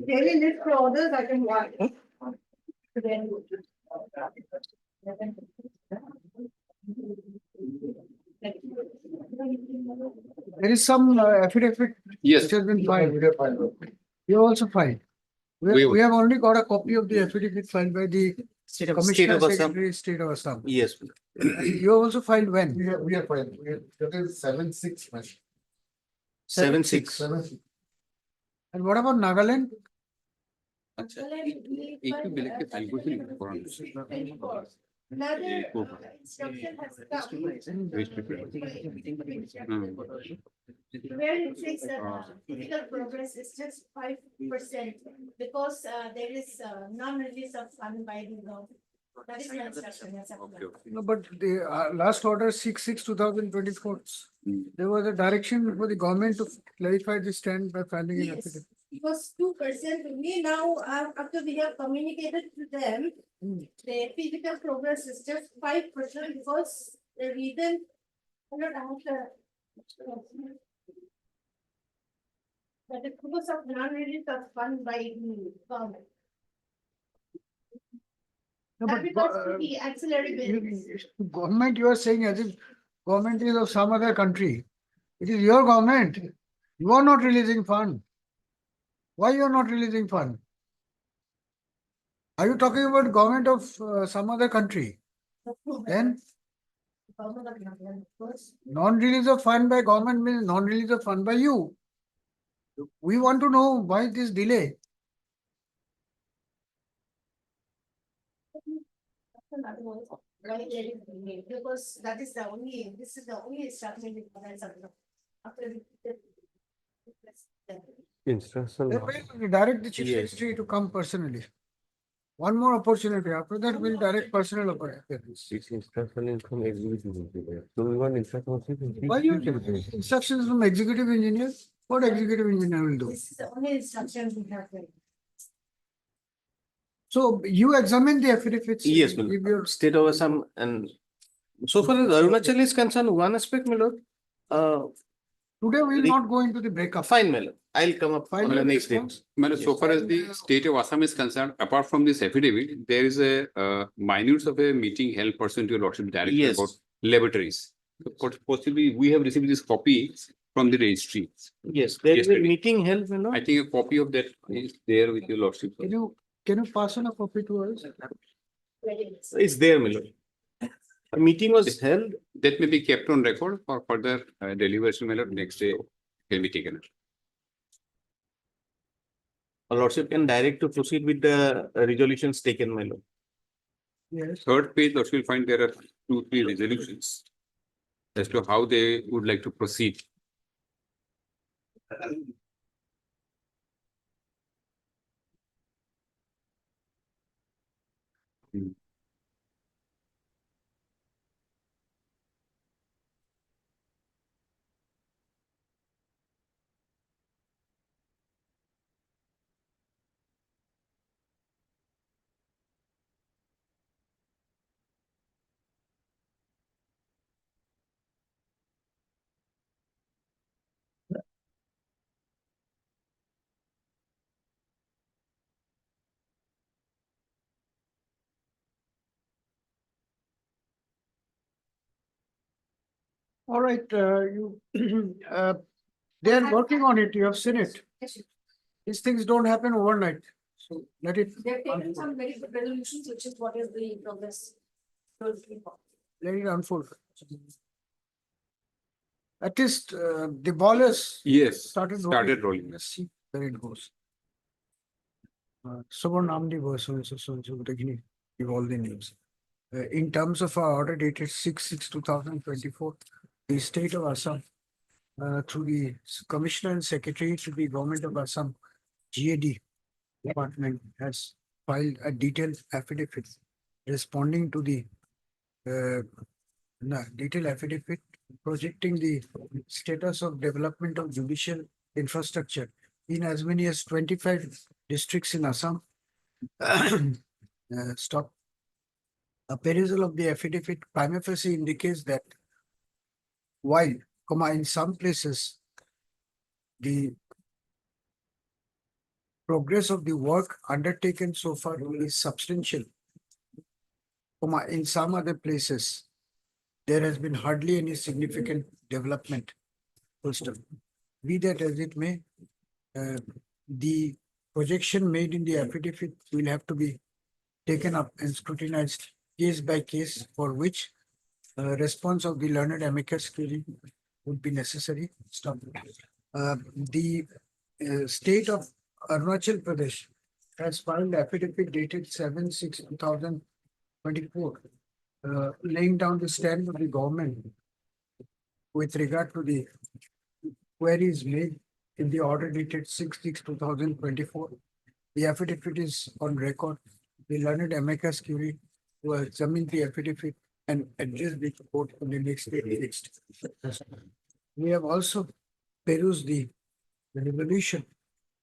Daily list for orders, I can watch. There is some affidavit Yes. which has been filed. You also filed. We have only got a copy of the affidavit filed by the State of Commissioner Assam. Secretary, State of Assam. Yes. You have also filed when? We are fine. That is 7/6. 7/6. 7/6. And what about Nagaland? আচ্ছা একটু বেলেগকে file করতে করানো Another instruction has come where it says that physical progress is just 5% because there is non-release of fund by the government. That is my instruction. No, but the last order 6/6/2024, there was a direction for the government to clarify the stand by filing an affidavit. It was 2%. We now, after we have communicated to them, the physical progress is just 5% because the reason that is because of non-release of fund by the government. No, but the ancillary bills. Government, you are saying as if government is of some other country. It is your government. You are not releasing fund. Why you are not releasing fund? Are you talking about government of some other country? Then non-release of fund by government means non-release of fund by you. We want to know why this delay. Because that is the only, this is the only instruction we have after Instruction. we direct the chief Yes. secretary to come personally. One more opportunity. After that, we'll direct personal appearance. This instruction is from executive engineer. So we want instruction. Why you instructions from executive engineer? What executive engineer will do? This is the only instruction we have. So you examine the affidavits. Yes, my Give your State of Assam and so far as Arunachal is concerned, one aspect, my lord. Today we will Re- not go into the breakup. Fine, my lord. I'll come up Fine, on the your next day. response. Madam, so far as the state of Assam is concerned, apart from this affidavit, there is a minutes of a meeting held pursuant to your lordship direction Yes. about laboratories. So possibly we have received this copy from the registry. Yes, there is a Yesterday. meeting held, my lord. I think a copy of that is there with your lordship. Can you pass on a copy to us? It's there, my lord. A meeting was held. That may be kept on record for further deliberation. Madam, next day can be taken. Our lordship can direct to proceed with the resolutions taken, my lord. Yes. Third page, lordship will find there are 2-3 resolutions as to how they would like to proceed. All right, they are working on it. You have seen it. These things don't happen overnight. So let it. They've taken some very good resolutions, which is what is the progress. Let it unfold. At least the ball has Yes, started rolling. Let's see where it goes. Someone Namdi was also so technically give all the names. In terms of our order dated 6/6/2024, the state of Assam, through the Commissioner and Secretary to the Government of Assam, GAD department has filed a detailed affidavit responding to the detailed affidavit projecting the status of development of judicial infrastructure in as many as 25 districts in Assam. Stop. A perusal of the affidavit prima facie indicates that while, in some places, the progress of the work undertaken so far is substantial. In some other places, there has been hardly any significant development. First of, be that as it may, the projection made in the affidavit will have to be taken up and scrutinized case by case, for which response of the learned amicus curiae would be necessary. Stop. The state of Arunachal Pradesh has filed affidavit dated 7/6/2024, laying down the stand of the government with regard to the queries made in the order dated 6/6/2024. The affidavit is on record. The learned amicus curiae will examine the affidavit and address the court on the next day. We have also perused the resolution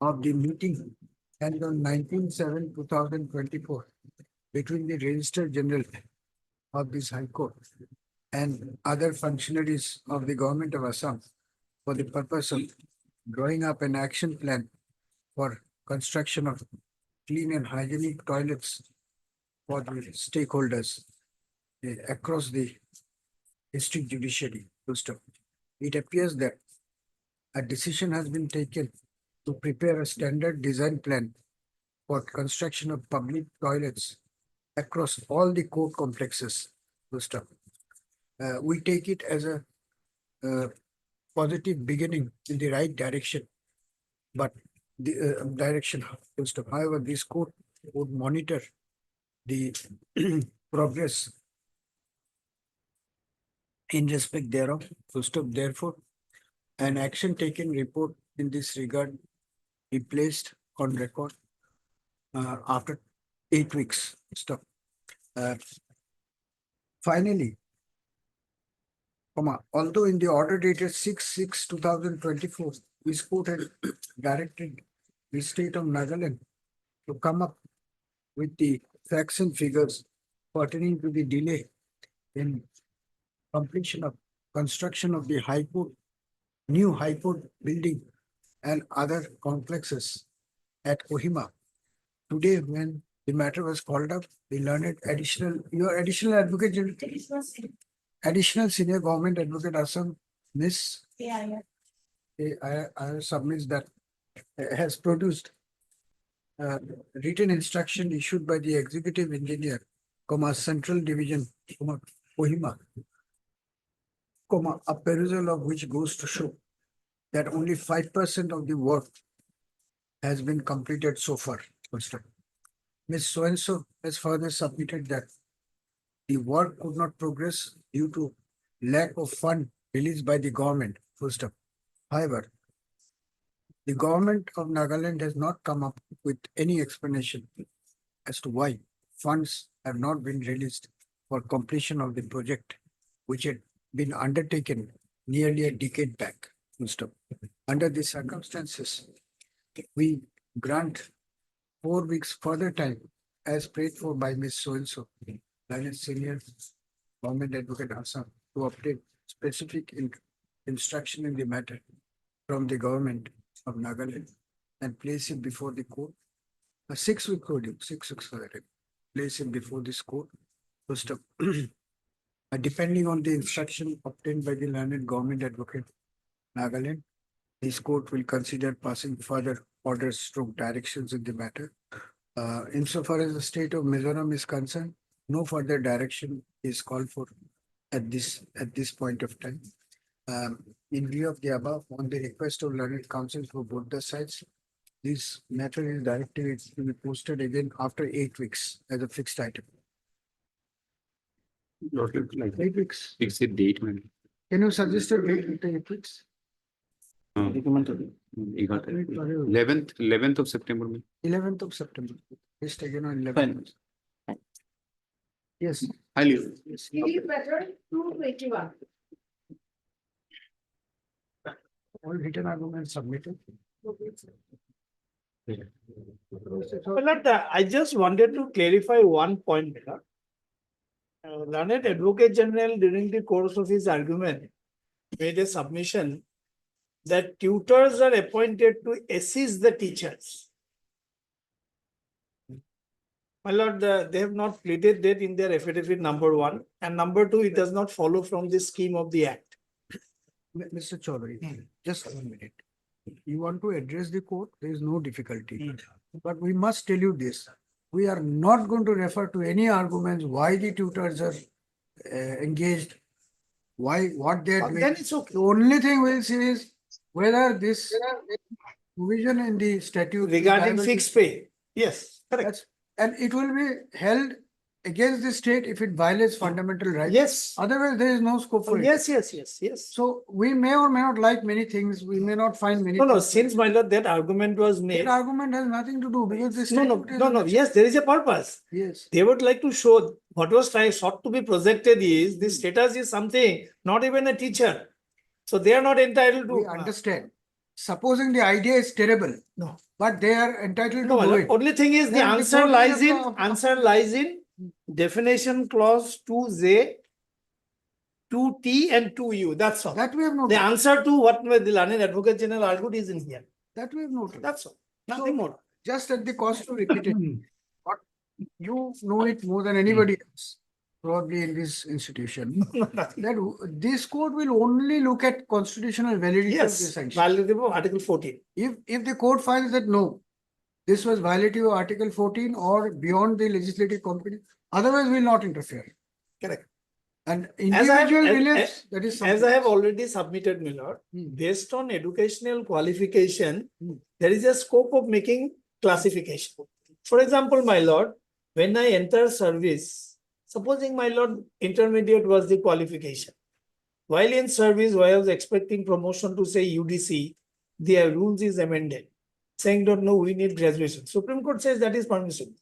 of the meeting held on 19/7/2024 between the Registrar General of this High Court and other functionaries of the government of Assam for the purpose of drawing up an action plan for construction of clean and hygienic toilets for the stakeholders across the district judiciary. It appears that a decision has been taken to prepare a standard design plan for construction of public toilets across all the court complexes. We take it as a positive beginning in the right direction, but the direction. However, this court would monitor the progress in respect thereof. Therefore, an action taken report in this regard be placed on record after 8 weeks. Finally, although in the order dated 6/6/2024, this court had directed the state of Nagaland to come up with the facts and figures pertaining to the delay in completion of construction of the High Court, new High Court building and other complexes at Kohima. Today, when the matter was called up, the learned your additional advocate, additional senior government advocate Assam, Miss Yeah. I submits that has produced written instruction issued by the executive engineer, Central Division, Kohima, a perusal of which goes to show that only 5% of the work has been completed so far. Ms. So-and-so has further submitted that the work could not progress due to lack of fund released by the government. However, the government of Nagaland has not come up with any explanation as to why funds have not been released for completion of the project, which had been undertaken nearly a decade back. Under these circumstances, we grant 4 weeks further time as prayed for by Ms. So-and-so, Lieutenant Senior Government Advocate Assam, to obtain specific instruction in the matter from the government of Nagaland and place it before the court. A 6-week order, 6 weeks for that. Place it before this court. Depending on the instruction obtained by the learned government advocate Nagaland, this court will consider passing further orders stroke directions in the matter. Insofar as the state of Mizoram is concerned, no further direction is called for at this point of time. In view of the above, on the request of learned counsel for both the sides, this matter is directed to be posted again after 8 weeks as a fixed item. Like 8 weeks. fix a date, man. Can you suggest a date after 8 weeks? 11th of September. 11th of September. Just again on 11th. Yes. I'll leave. Yes. It is better 2/21. All written arguments submitted. I just wanted to clarify one point. Learned Advocate General, during the course of his argument, made a submission that tutors are appointed to assist the teachers. My lord, they have not pleaded that in their affidavit number 1, and number 2, it does not follow from the scheme of the act. Mr. Chaudhary, just 1 minute. You want to address the court, there is no difficulty. But we must tell you this, we are not going to refer to any arguments why the tutors are engaged, what they are Then doing. it's okay. The only thing we'll see is whether this provision in the statute. is Regarding liable to- fixed pay, yes, correct. That's- And it will be held against the state if it violates fundamental rights. Yes, Otherwise, there is no scope oh, for it. yes. So we may or may not like many things, we may not find many. No, things. since my lord, that argument was That made. argument has nothing to do because the No, statute is. yes, there is a purpose. Yes, They would like to show what was sought to be projected is this status is something, not even a teacher. So they are not entitled to. we understand. Supposing the idea is terrible, No, but they are entitled no, to my do lord, it. only thing is the Then the answer court will lies have in, to- answer lies in definition clause 2J, 2T and 2U, that's all. That we have The noted, answer to what the learned advocate general argued is in here, that we have noted. that's all, nothing more. Just at the cost of repeating, what you know it more than anybody else, probably in this institution. Nothing. That this court will only look at constitutional validity of the Yes, sanction. value of Article 14. If the court finds that no, this was violative of Article 14 or beyond the legislative competence, otherwise we will not interfere. Correct. And As I have- individual as- beliefs, that is As I something. have already submitted, my lord, Hmm. based on educational qualification, Hmm. there is a scope of making classification. For example, my lord, when I enter service, supposing my lord, intermediate was the qualification. While in service, I was expecting promotion to say UDC, the rules is amended, saying don't know, we need graduation. Supreme Court says that is permissible.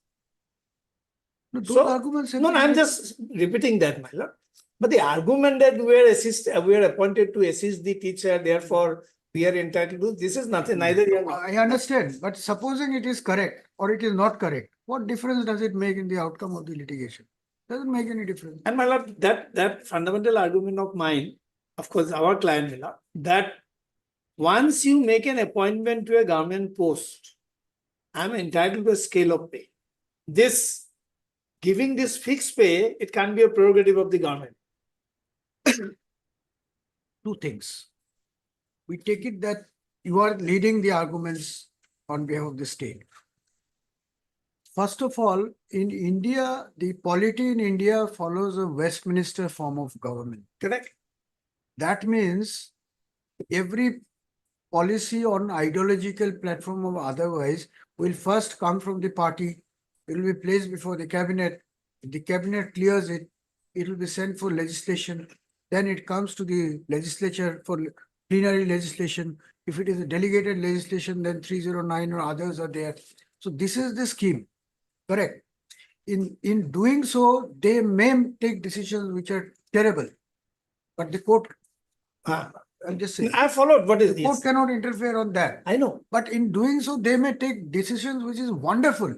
No, those So- arguments have No, been I'm made. just repeating that, my lord. But the argument that we are appointed to assist the teacher, therefore we are entitled to, this is nothing, neither here nor. I understand, but supposing it is correct or it is not correct, what difference does it make in the outcome of the litigation? Doesn't make any difference. And my lord, that fundamental argument of mine, of course, our client, my lord, that once you make an appointment to a government post, I'm entitled to a scale of pay. This, giving this fixed pay, it can be a prerogative of the government. Two things. We take it that you are leading the arguments on behalf of the state. First of all, in India, the polity in India follows a Westminster form of government. Correct? That means every policy on ideological platform or otherwise will first come from the party, it will be placed before the cabinet. If the cabinet clears it, it will be sent for legislation. Then it comes to the legislature for plenary legislation. If it is a delegated legislation, then 309 or others are there. So this is the scheme, correct? In doing so, they may take decisions which are terrible. But the court, I'm just saying, I followed what is the court this. cannot interfere on that. I know. But in doing so, they may take decisions which is wonderful,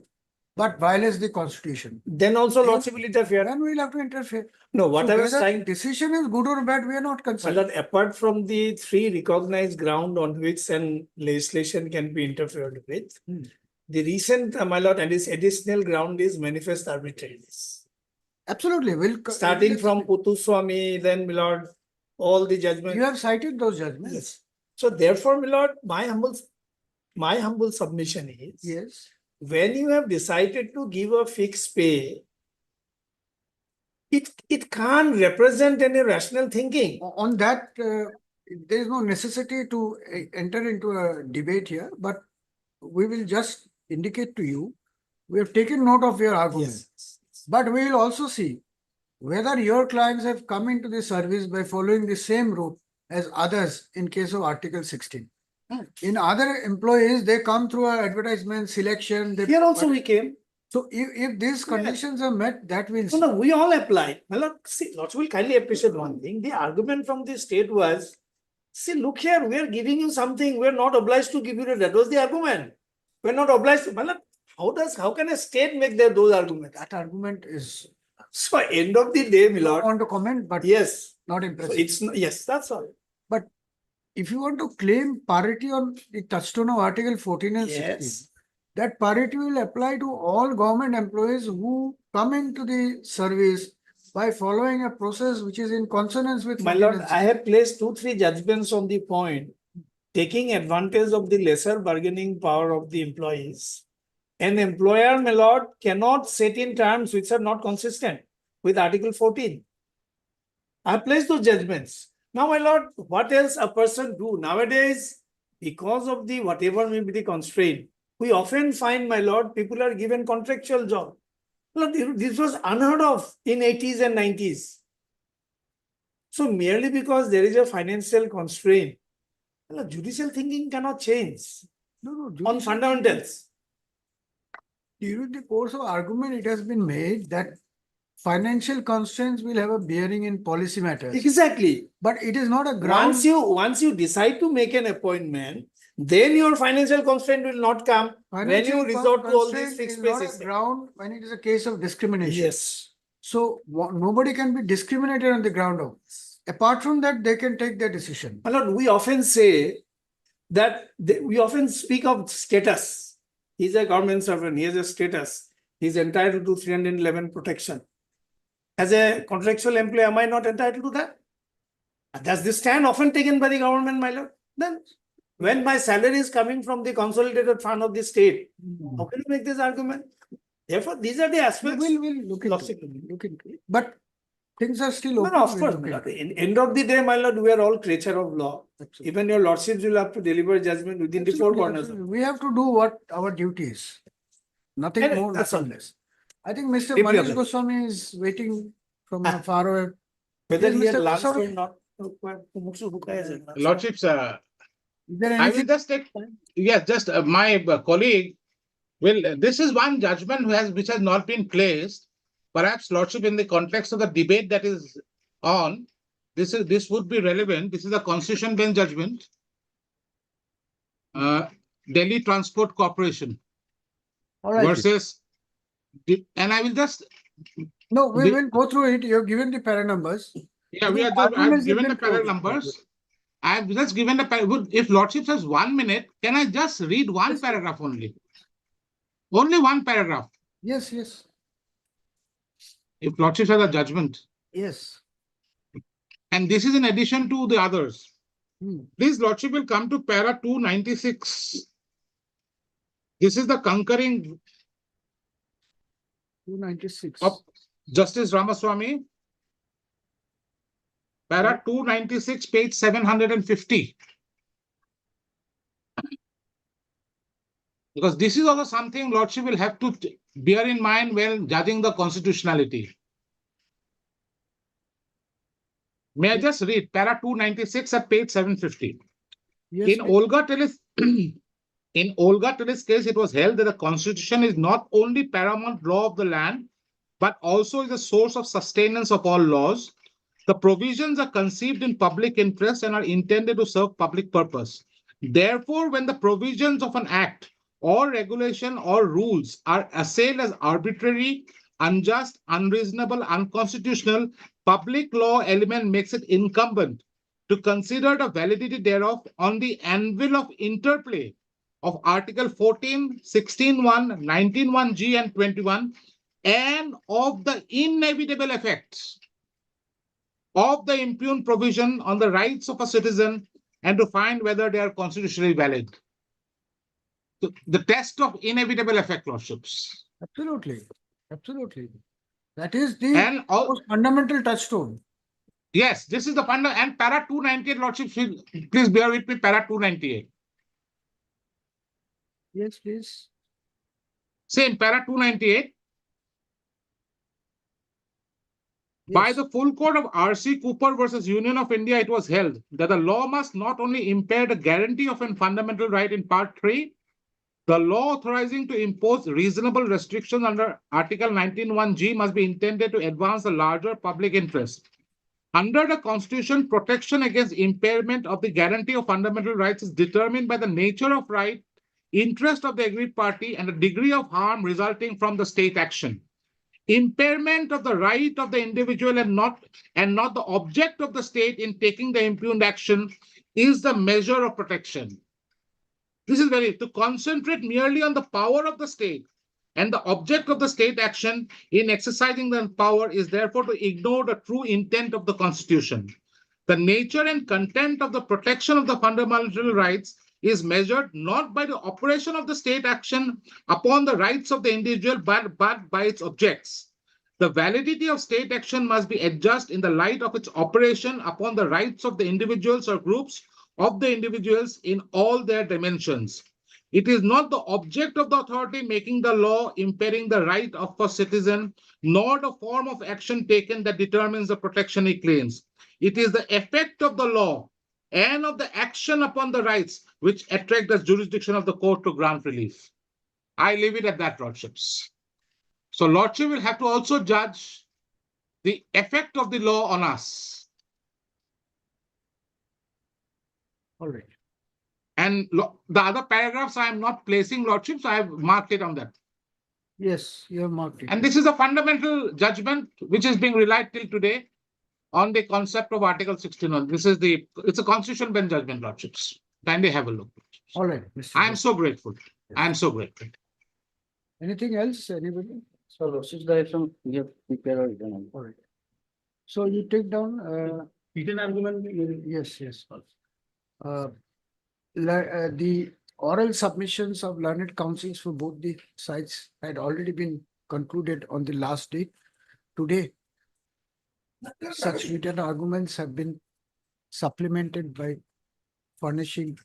but violates the constitution. Then also lordship will interfere. Then we'll have to interfere. No, what So I was whether trying. decision is good or bad, we are not My concerned. lord, apart from the 3 recognized ground on which an legislation can be interfered with, Hmm. the recent, my lord, and this additional ground is manifest arbitrariness. Absolutely, Starting from Putuswamy, then my lord, all the You judgments. have cited those judgments. Yes. So therefore, my lord, my humble submission is, Yes. when you have decided to give a fixed pay, it can't represent any rational thinking. On that, there is no necessity to enter into a debate here, but we will just indicate to you, we have taken note of your argument. Yes. But we will also see whether your clients have come into the service by following the same route as others in case of Article 16. Hmm. In other employees, they come through an advertisement, selection. Here also we came. So if these conditions are met, that will. No, we all applied. My lord, see, Lords will kindly appreciate one thing. The argument from the state was, see, look here, we are giving you something, we are not obliged to give you that. That was the argument. We are not obliged to. My lord, how can a state make those arguments? That argument is. So end of the day, my I lord. want to comment, but Yes. not So impressive. it's yes, that's all. if you want to claim parity on the touchstone of Article 14 and 16, Yes. that parity will apply to all government employees who come into the service by following a process which is in consonance with My 14 lord, and I have placed 2, 3 judgments on the point, taking advantage of the lesser bargaining power of the employees. An employer, my lord, cannot set in terms which are not consistent with Article 14. I have placed those judgments. Now, my lord, what else a person do nowadays, because of the whatever may be the constraint, we often find, my lord, people are given contractual job. Lord, this was unheard of in 80s and 90s. So merely because there is a financial constraint, Lord, judicial thinking cannot change No, no, on judicial- fundamentals. During the course of argument, it has been made that financial constraints will have a bearing in policy matters, Exactly. but it is not a ground. Once you decide to make an appointment, then your financial constraint will not come when you Financial resort to all these constraint fixed is pay not a systems. ground when it is a case of discrimination. Yes. So nobody can be discriminated on the ground of. Apart from that, they can take their decision. My lord, we often say that we often speak of status. He's a government servant, he has a status. He's entitled to 311 protection. As a contractual employee, am I not entitled to that? And that's the stand often taken by the government, my lord. Then, when my salary is coming from the consolidated fund of the state, how can you make this argument? Therefore, these are the aspects. We'll look into it. Look into it. But things are still No, open. no, of We'll course, look my into lord. it. In end of the day, my lord, we are all creature of law. Absolutely. Even your lordships will have to deliver judgment within the four Absolutely, corners. absolutely. We have to do what our duty is. Nothing And more, that's nothing all. less. I think Mr. Deeply Manish understood. Goswami is waiting from far away. Whether Yes, he had Mr. lunch Goswami. or not. Lordships, Is there I will anything? just take, yes, just my colleague will, this is one judgment which has not been placed. Perhaps Lordship, in the context of the debate that is on, this would be relevant. This is a constitution bench judgment. Delhi Transport Corporation All right. versus, and I will just, No, we the- will go through it. You have given the para numbers. yeah, The I've arguments have given been the parallel closed. numbers. I've just given the, if Lordship has 1 minute, can I just read one Yes. paragraph only? Only one paragraph. Yes, yes, If Lordship has a judgment. yes. And this is in addition to the others. Hmm. Please, Lordship will come to para 296. This is the concurring 296. of Justice Ramaswamy. Para 296, page 750. Because this is also something Lordship will have to bear in mind when judging the constitutionality. May I just read para 296 at page 750? Yes, In Olga Tillis case, it was held that the constitution is not only paramount law of the land, but also is a source of sustenance of all laws. The provisions are conceived in public interest and are intended to serve public purpose. Therefore, when the provisions of an act or regulation or rules are assailed as arbitrary, unjust, unreasonable, unconstitutional, public law element makes it incumbent to consider the validity thereof on the anvil of interplay of Article 14, 16.1, 19.1G and 21, and of the inevitable effects of the impugned provision on the rights of a citizen, and to find whether they are constitutionally valid. So the test of inevitable effect, Lordships. absolutely, absolutely. That is the And most fundamental touchstone. yes, this is the final, and para 298, Lordships, please bear with me, para 298. Yes, please. Same, para 298. By Yes. the full court of R.C. Cooper versus Union of India, it was held that the law must not only impair the guarantee of a fundamental right in Part 3, the law authorizing to impose reasonable restrictions under Article 19.1G must be intended to advance the larger public interest. Under the Constitution, protection against impairment of the guarantee of fundamental rights is determined by the nature of right, interest of the aggrieved party, and the degree of harm resulting from the state action. Impairment of the right of the individual and not the object of the state in taking the impugned action is the measure of protection. This is to concentrate merely on the power of the state and the object of the state action in exercising the power is therefore to ignore the true intent of the Constitution. The nature and content of the protection of the fundamental rights is measured not by the operation of the state action upon the rights of the individual, but by its objects. The validity of state action must be adjusted in the light of its operation upon the rights of the individuals or groups of the individuals in all their dimensions. It is not the object of the authority making the law impairing the right of a citizen, nor the form of action taken that determines the protection he claims. It is the effect of the law and of the action upon the rights which attract the jurisdiction of the court to grant relief. I leave it at that, Lordships. So Lordship will have to also judge the effect of the law on us. All right. And the other paragraphs I am not placing, Lordships, I have marked it on that. Yes, you have marked it. And this is a fundamental judgment which is being relied till today on the concept of Article 61. It's a constitutional bench judgment, Lordships. Kindly have a look. All right, Mr. I am Judge. so grateful. I am so grateful. Anything else, anybody? So Lordship's direction, we have prepared our written. All right. So you take down, Written argument. yes. The oral submissions of learned counsels for both the sides had already been concluded on the last date. Today, such written arguments have been supplemented by furnishing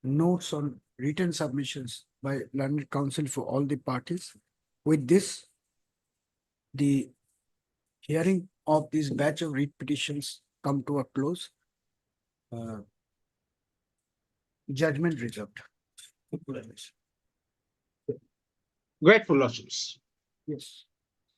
notes on written submissions by learned counsel for all the parties. With this, the hearing of this batch of writ petitions come to a close. Judgment reserved. Grateful, Lordships. Yes.